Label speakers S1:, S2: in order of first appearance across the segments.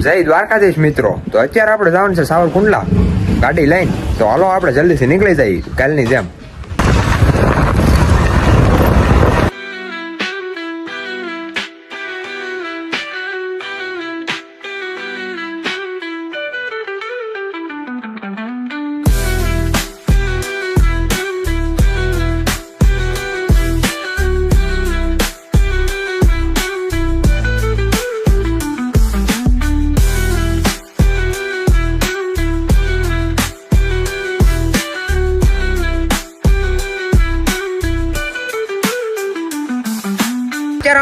S1: જય દ્વારકાધીશ મિત્રો. તો અત્યારે આપણે જવાનું છે સાવરકુંડલા ગાડી લઈને. તો હાલો આપણે જલ્દીથી નીકળી જઈએ કાલની જેમ.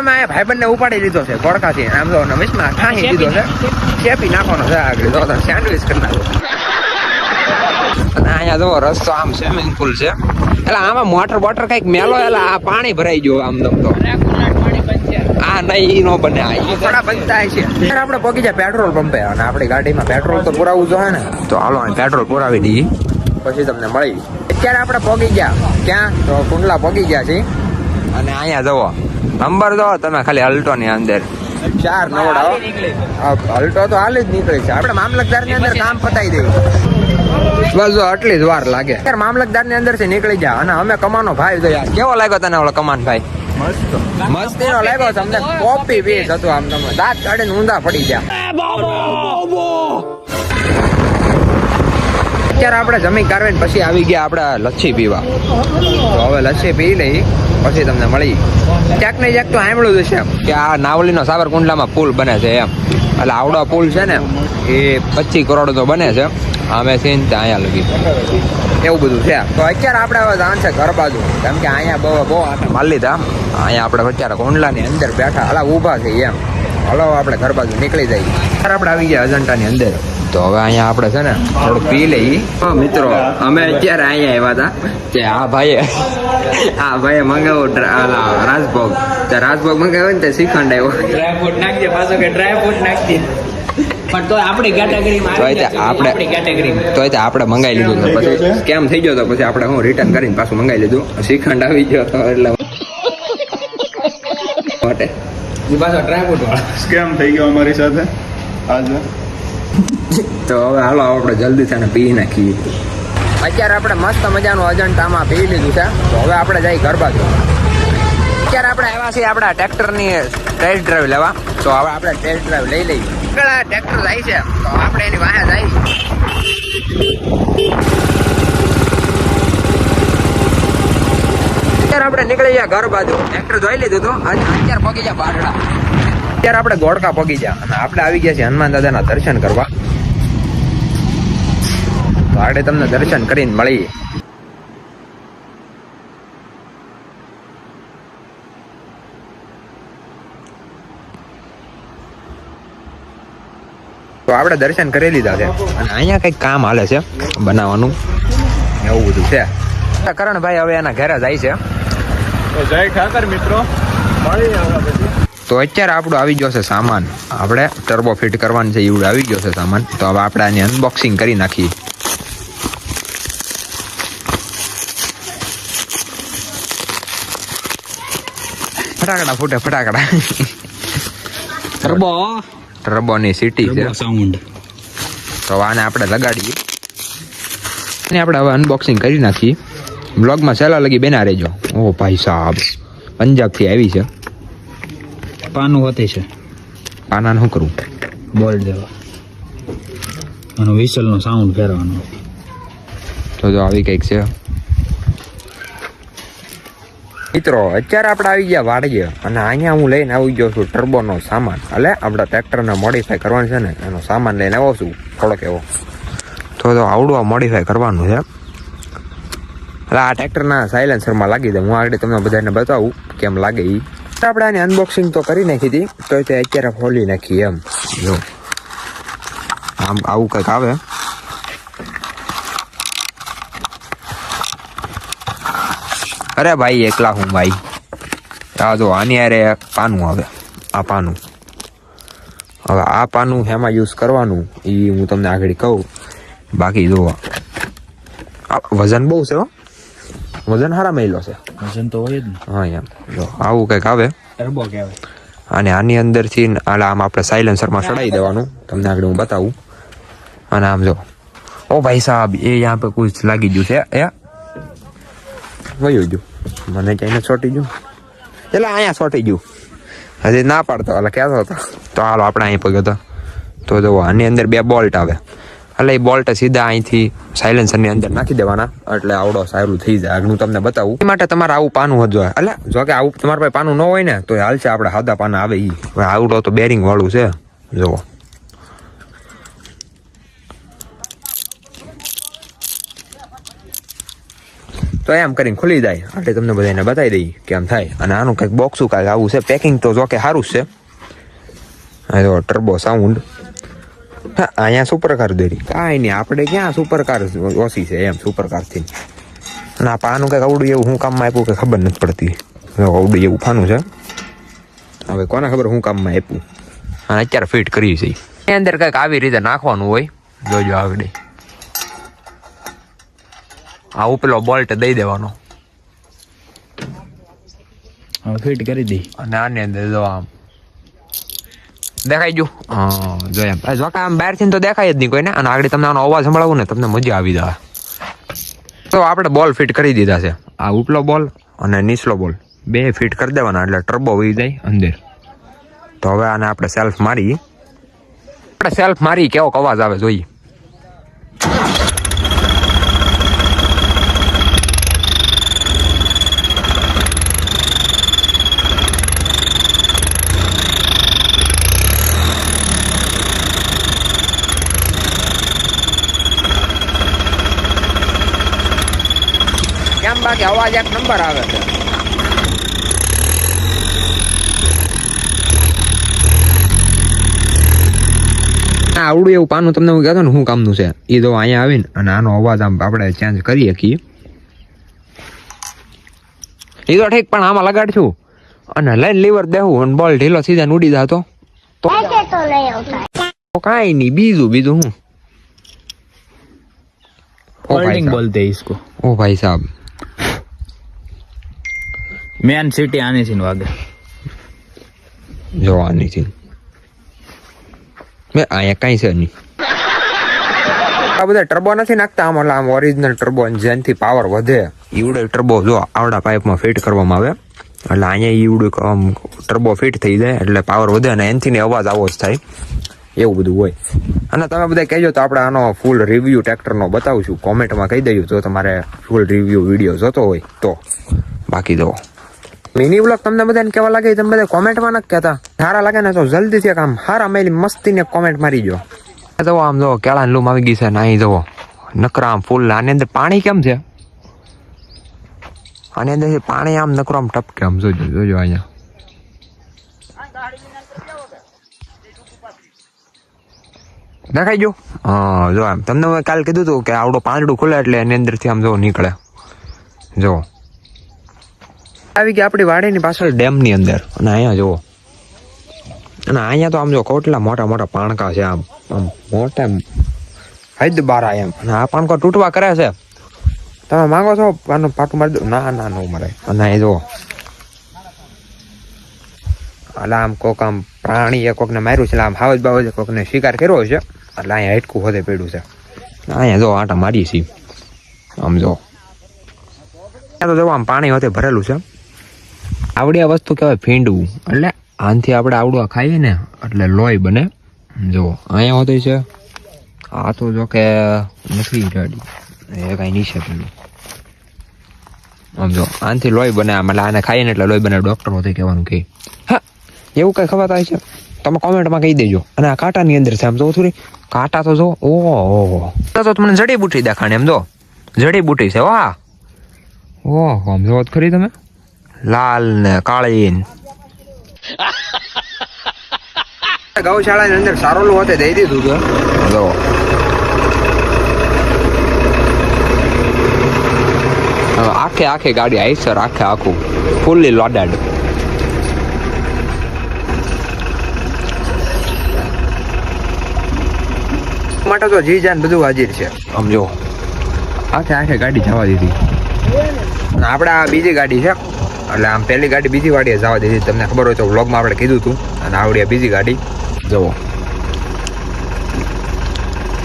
S1: અમે ભાઈબંધને ઉપાડી લીધો છે ગોળકાથી. આમ તો વિશમાં ઠાહી દીધો છે, ચેપી નાખવાનો છે આગળ. તો સેન્ડવિચ કરી નાખો. અને અહીંયા જો રસ્તો આમ સ્વિમિંગ પુલ છે, એટલે આમાં મોટર બોટર કઈક મેલો, એટલે આ પાણી ભરાઈ ગયું આમ તો. આ નહીં નો બને, થોડા બનતા છે. આપણે પગી જાય પેટ્રોલ પંપે, અને આપણી ગાડીમાં પેટ્રોલ તો પુરાવું જોઈએ ને. તો હાલો પેટ્રોલ પુરાવી દઈએ, પછી તમને મળી. અત્યારે આપણે પગી ગયા ક્યાં? તો કુંડલા પગી ગયા છીએ. અને અહીંયા જવો નંબર જો તમે ખાલી અલ્ટો ની અંદર 4 નવડા. અલ્ટો તો હાલ જ નીકળે છે. આપણે મામલતદાર ની અંદર કામ પતાવી દઈએ, બસ આટલી જ વાર લાગે. મામલતદાર ની અંદર થી નીકળી જાય. અને અમે કમાનો ભાઈ તો યાર કેવો લાગ્યો તને ઓલો કમાન ભાઈ? મસ્તી નો લાગ્યો તમને. કોપી પીસ હતું આમ, તમે દાંત કાઢીને ઊંધા પડી ગયા. અત્યારે આપણે જમી કાઢવીને પછી આવી ગયા આપણે લચ્છી પીવા. તો હવે લચ્છી પી લઈ, પછી તમને મળી. ક્યાંક ને ક્યાંક તો સાંભળ્યું છે કે આ નાવલીનો સાવરકુંડલામાં પુલ બને છે એમ. એટલે આવડો પુલ છે ને એ 25 કરોડ નો બને છે. અમે સીન અહીંયા લગી એવું બધું છે. તો અત્યારે આપણે હવે જાણ છે ઘર બાજુ, કેમ કે અહીંયા બહુ આપણે મારી લીધા. અહીંયા આપણે અત્યારે કુંડલાની અંદર બેઠા હલા ઊભા છે એમ. હલો આપણે ઘર બાજુ નીકળી જઈએ. આપણે આવી ગયા અજંટાની અંદર. તો હવે અહીંયા આપણે છે ને થોડું પી લઈ. મિત્રો અમે અત્યારે અહીંયા આવ્યા હતા કે આ ભાઈએ મંગાવ્યો રાજભોગ. રાજભોગ મંગાવ્યો ને તે શ્રીખંડ આવ્યો.
S2: ડ્રાયફ્રૂટ નાખજે પાછો કે ડ્રાયફ્રૂટ નાખજે. પણ તો આપણી કેટેગરીમાં
S1: આપણે મંગાવી લીધું. પછી સ્કેમ થઈ ગયો તો પછી આપણે હું રિટર્ન કરીને પાછું મંગાવી લીધું. શ્રીખંડ આવી ગયો હતો એટલે માટે
S2: પાછો ડ્રાયફ્રૂટ વાળો
S3: સ્કેમ થઈ ગયો અમારી સાથે આજે.
S1: તો હવે હાલો આપણે જલ્દી છે ને પી નાખીએ. અત્યારે આપણે મસ્ત મજાનું અજંટામાં પી લીધું છે. તો હવે આપણે જઈએ ઘર બાજુ. અત્યારે આપણે આવ્યા છીએ આપણા ટ્રેક્ટરની ટેસ્ટ ડ્રાઈવ લેવા. તો હવે આપણે ટેસ્ટ ડ્રાઈવ લઈ લઈએ. ટ્રેક્ટર જાય છે તો આપણે એની વાહે જઈએ. અત્યારે આપણે નીકળી ગયા ઘર બાજુ. ટ્રેક્ટર જોઈ લીધું હતું. અત્યારે પગી ગયા બારડા. અત્યારે આપણે ગોળકા પગી ગયા અને આપણે આવી ગયા છીએ હનુમાન દાદાના દર્શન કરવા. તો આગળ તમને દર્શન કરીને મળીએ. તો આપણે દર્શન કરી લીધા છે અને અહીંયા કઈક કામ હાલે છે બનાવવાનું, એવું બધું છે. કરણભાઈ હવે એના ઘરે જાય છે.
S3: જય ઠાકર મિત્રો,
S1: તો અત્યારે આપણું આવી ગયો છે સામાન. આપણે ટર્બો ફિટ કરવાનું છે એવું આવી ગયો છે સામાન. તો હવે આપણે આની અનબોક્સિંગ કરી નાખીએ. ફટાકડા ફૂટે ફટાકડા. ટર્બોની સીટી છે સાઉન્ડ. તો આને આપણે લગાડીએ અને આપણે હવે અનબોક્સિંગ કરી નાખીએ. બ્લોગમાં સહેલા લગી બેના રહેજો. ઓ ભાઈ સાહેબ, પંજાબથી આવી છે.
S2: પાનું હોતે છે.
S1: પાનાને શું કરું?
S2: બોલ દેવા. અને વિસલનો સાઉન્ડ ફેરવાનો.
S1: તો આવી કંઈક છે મિત્રો. અત્યારે આપણે આવી ગયા વાડીએ અને અહીંયા હું લઈને આવી ગયો છું ટર્બોનો સામાન. એટલે આપણા ટ્રેક્ટરને મોડિફાઈ કરવાનું છે ને, એનો સામાન લઈને આવો છું થોડોક એવો. તો આવડું આ મોડિફાઈ કરવાનું છે. એટલે આ ટ્રેક્ટરના સાયલેન્સરમાં લાગી દે. હું આગળ તમને બધાને બતાવું કેમ લાગે એ. આપણે આની અનબોક્સિંગ તો કરી નાખી હતી, તો તે અત્યારે ખોલી નાખી એમ. જો આમ આવું કંઈક આવે. અરે ભાઈ એકલા હું ભાઈ. આ જો આની અરે પાનું આવે. આ પાનું, હવે આ પાનું હેમાં યુઝ કરવાનું એ હું તમને આગળ કહું. બાકી જો વજન બહુ છે. વજન હારા મહિલો છે.
S2: વજન તો હોય જ ને.
S1: હા એમ જો આવું કંઈક આવે.
S2: ટર્બો કહેવાય.
S1: અને આની અંદરથી આમ આપણે સાયલેન્સરમાં ચડાવી દેવાનું, તમને આગળ હું બતાવું. અને આમ જો, ઓ ભાઈ સાહેબ, એ યહાં પે કુછ લાગી ગયું છે. વયું ગયું, મને ક્યાંય ચોટી ગયું, એટલે અહીંયા ચોટી ગયું. હજી ના પાડતો, એટલે કહેતો હતો. તો હાલો આપણે અહીં પગ્યો હતો. તો જુઓ, આની અંદર 2 બોલ્ટ આવે, એટલે એ બોલ્ટ સીધા અહીંથી સાયલેન્સરની અંદર નાખી દેવાના, એટલે આવડો સારું થઈ જાય. આગળ હું તમને બતાવું. એ માટે તમારે આવું પાનું હોત જોઈએ. એટલે જો કે આવું તમારા પાસે પાનું ન હોય ને તો હાલ છે, આપણે સાદા પાના આવે એ. આવડો તો બેરિંગ વાળું છે, જુઓ. તો એમ કરીને ખુલી જાય, એટલે તમને બધાને બતાવી દઈએ કેમ થાય. અને આનું કંઈક બોક્સું કાંઈક આવું છે. પેકિંગ તો જો કે સારું જ છે. જો ટર્બો સાઉન્ડ, હા અહીંયા સુપર કાર દોરી કાંઈ નહીં, આપણે ક્યાં સુપર કાર ઓછી છે એમ સુપર કારથી. અને આ પાનું કંઈક આવડું એવું શું કામમાં આપ્યું કે ખબર નથી પડતી. આવડું એવું પાનું છે, હવે કોને ખબર શું કામમાં આપ્યું. અને અત્યારે ફિટ કરી છે. એની અંદર કંઈક આવી રીતે નાખવાનું હોય, જોજો આવડે. આ ઉપલો બોલ્ટ દઈ દેવાનો,
S2: ફિટ કરી દઈ.
S1: અને આની અંદર જો આમ દેખાઈ ગયું. જો એમ જો કે આમ બહારથી તો દેખાય જ નહીં કોઈને. અને આગળ તમને આનો અવાજ સંભળાવું ને તમને મજા આવી જાય. તો આપણે બોલ ફિટ કરી દીધા છે. આ ઉપલો બોલ અને નીચલો બોલ 2 ફિટ કરી દેવાના, એટલે ટર્બો વહી જાય અંદર. તો હવે આને આપણે સેલ્ફ મારી, કેવો અવાજ આવે જોઈએ. બાકી અવાજ એક નંબર આવે છે. આવડું એવું પાનું તમને હું કહેતો ને શું કામનું છે એ તો અહીંયા આવીને અને આનો અવાજ આમ આપણે ચેન્જ કરી શકીએ. એ તો ઠીક, પણ આમાં લગાડશું અને લઈને લીવર દેવું અને બોલ ઢીલો સીધા ઉડી જતો તો કાંઈ નહીં. બીજું હું
S2: फोल्डिंग बोलते हैं इसको.
S1: ओ भाई साहब,
S2: મેન સિટી આની થી વાગે
S1: જો આની થી મેં અહીંયા કઈ છે નહીં. આ બધા ટર્બો નથી નાખતા આમ, એટલે આમ ઓરિજિનલ ટર્બો જેનાથી પાવર વધે ઈવડે ટર્બો જો આવડા પાઇપમાં ફિટ કરવામાં આવે, એટલે અહીંયા ઈવડું આમ ટર્બો ફિટ થઈ જાય એટલે પાવર વધે અને એનાથી અવાજ આવો જ થાય, એવું બધું હોય. અને તમે બધા કહેજો તો આપણે આનો ફૂલ રિવ્યુ ટ્રેક્ટરનો બતાવશું, કોમેન્ટમાં કહી દઈએ જો તમારે ફૂલ રિવ્યુ વિડીયો જોતો હોય તો. બાકી જો મિની વ્લોગ તમને બધાને કેવા લાગે તમે બધા કોમેન્ટમાં નથી કહેતા. સારા લાગે ને તો જલ્દીથી આમ સારા મેલી મસ્તીને કોમેન્ટ મારી જો. જો આમ જો કેળા લૂમ આવી ગઈ છે ને અહીં જુઓ નકરા આમ ફૂલ. આની અંદર પાણી કેમ છે, આની અંદર પાણી આમ નકરો આમ ટપકે આમ જોજો અહીંયા. દેખાઈ ગયું? હા જો આમ તમને મેં કાલે કીધું હતું કે આવડો પાંદડું ખુલે એટલે એની અંદરથી આમ જો નીકળે. જો આવી ગઈ આપણી વાડીની પાછળ ડેમની અંદર. અને અહીંયા જુઓ, અને અહીંયા તો આમ જો કેટલા મોટા મોટા પાણકા છે, આમ આમ મોટા હદ બારા એમ. અને આ પાણકો તૂટવા કરે છે. તમે માંગો છો આનું પાટું મારી દો? ના ન મરાય. અને એ જુઓ એટલે આમ કોક આમ પ્રાણીએ કોકને માર્યું છે, આમ હાવજ બાવજે કોકને શિકાર કર્યો છે, એટલે અહીંયા હેટકું હોતે પડ્યું છે. અહીંયા જો આટા મારીએ છીએ આમ જો. તો જો આમ પાણી હોતે ભરેલું છે. આવડી આ વસ્તુ કહેવાય ભીંડવું, એટલે આનથી આપણે આવડું ખાઈએ ને એટલે લોહી બને. જો અહીંયા હોતી છે. આ તો જો કે નથી ગાડી એ કાંઈ નીચે પેલું આમ જો આનથી લોહી બને આમ, એટલે આને ખાઈએ ને એટલે લોહી બને. ડૉક્ટર હોતે કહેવાનું કે હા એવું કઈ ખબર થાય છે તમે કોમેન્ટમાં કહી દેજો. અને આ કાંટાની અંદર છે આમ જો થોડી કાંટા તો જો. ઓહો તો તમને જડીબુટી દેખાણી એમ જો જડીબુટી છે. વાહ ઓહો આમ જો ખરી તમે લાલ ને કાળી. ગૌશાળાની અંદર સારોલું હોતે દઈ દીધું છે. જો આખે ગાડી આઈસર આખું ફૂલ્લી લોડેડ. માટે તો જી જાન બધું હાજર છે. આમ જો આખે ગાડી જવા દીધી. આપણે આ બીજી ગાડી છે, એટલે આમ પહેલી ગાડી બીજી વાડીએ જવા દીધી. તમને ખબર હોય તો વ્લોગમાં આપણે કીધું હતું. અને આવડી બીજી ગાડી જુઓ.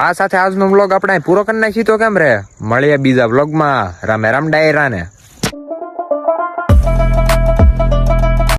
S1: આ સાથે આજનો વ્લોગ આપણે પૂરો કરી નાખી તો કેમ રે? મળીએ બીજા વ્લોગમાં. રામે રામ ડાયરા ને.